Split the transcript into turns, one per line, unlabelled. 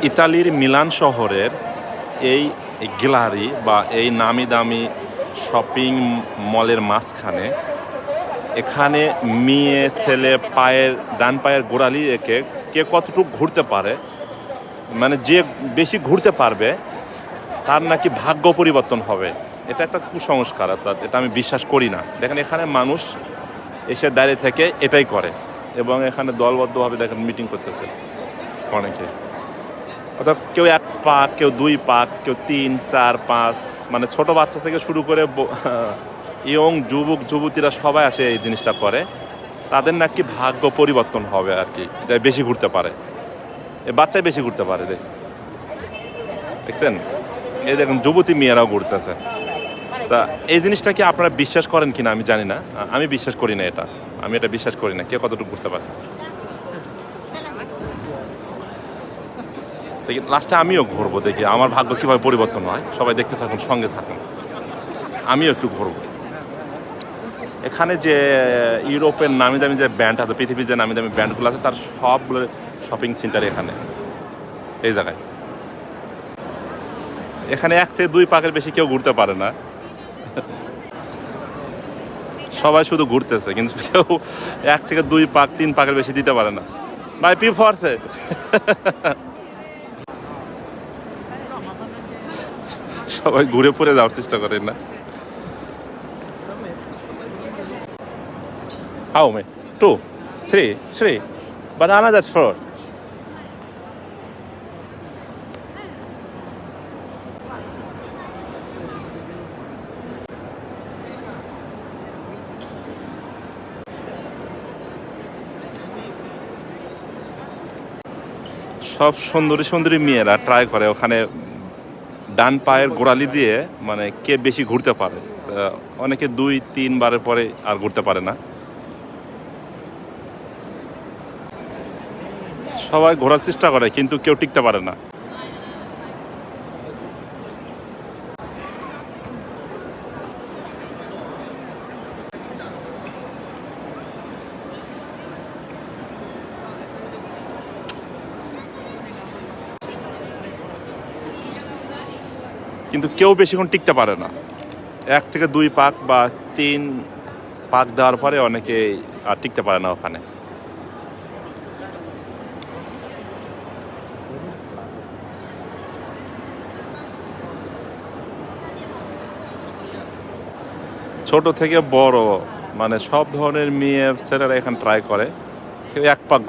ইতালির মিলান শহরের এই গ্যালারি বা এই নামি দামি শপিং মলের মাঝখানে এখানে মেয়ে ছেলে ডান পায়ের গোড়ালি রেখে কে কতটুকু ঘুরতে পারে, মানে যে বেশি ঘুরতে পারবে তার নাকি ভাগ্য পরিবর্তন হবে। এটা একটা কুসংস্কার, অর্থাৎ এটা আমি বিশ্বাস করি না। দেখেন এখানে মানুষ এসে দাঁড়িয়ে থেকে এটাই করে, এবং এখানে দলবদ্ধভাবে দেখেন মিটিং করতেছে অনেকে। অর্থাৎ কেউ 1 পাক, কেউ 2 পাক, কেউ 3, 4, 5, মানে ছোট বাচ্চা থেকে শুরু করে ইয়ং যুবক যুবতীরা সবাই আসে এই জিনিসটা করে। তাদের নাকি ভাগ্য পরিবর্তন হবে আর কি, যাই বেশি ঘুরতে পারে। এই বাচ্চাই বেশি ঘুরতে পারে, দেখছেন? এই দেখুন যুবতী মেয়েরাও ঘুরতেছে। তা এই জিনিসটা কি আপনারা বিশ্বাস করেন কিনা আমি জানি না। আমি বিশ্বাস করি না এটা, আমি এটা বিশ্বাস করি না কে কতটুকু ঘুরতে পারে। দেখি লাস্টে আমিও ঘুরবো, দেখি আমার ভাগ্য কীভাবে পরিবর্তন হয়। সবাই দেখতে থাকুন, সঙ্গে থাকুন, আমিও একটু ঘুরবো। এখানে যে ইউরোপের নামি দামি যে ব্যান্ড আছে, পৃথিবীর যে নামি দামি ব্যান্ডগুলো আছে, তার সবগুলো শপিং সেন্টার এখানে, এই জায়গায়। এখানে 1 থেকে 2 পাকের বেশি কেউ ঘুরতে পারে না। সবাই শুধু ঘুরতেছে, কিন্তু কেউ 1 থেকে 2 পাক 3 পাকের বেশি দিতে পারে না। ভাই পি ফরছে সবাই ঘুরে পড়ে যাওয়ার চেষ্টা করে না। How many? 2, 3. But another 4. সব সুন্দরী সুন্দরী মেয়েরা ট্রাই করে ওখানে ডান পায়ের গোড়ালি দিয়ে, মানে কে বেশি ঘুরতে পারে। অনেকে 2-3 বারের পরে আর ঘুরতে পারে না। সবাই ঘোরার চেষ্টা করে, কিন্তু কেউ টিকতে পারে না। কিন্তু কেউ বেশিক্ষণ টিকতে পারে না। 1 থেকে 2 পাক বা 3 পাক দেওয়ার পরে অনেকে আর টিকতে পারে না ওখানে। ছোট থেকে বড়, মানে সব ধরনের মেয়ে ছেলেরা এখানে ট্রাই করে। কেউ 1 পাক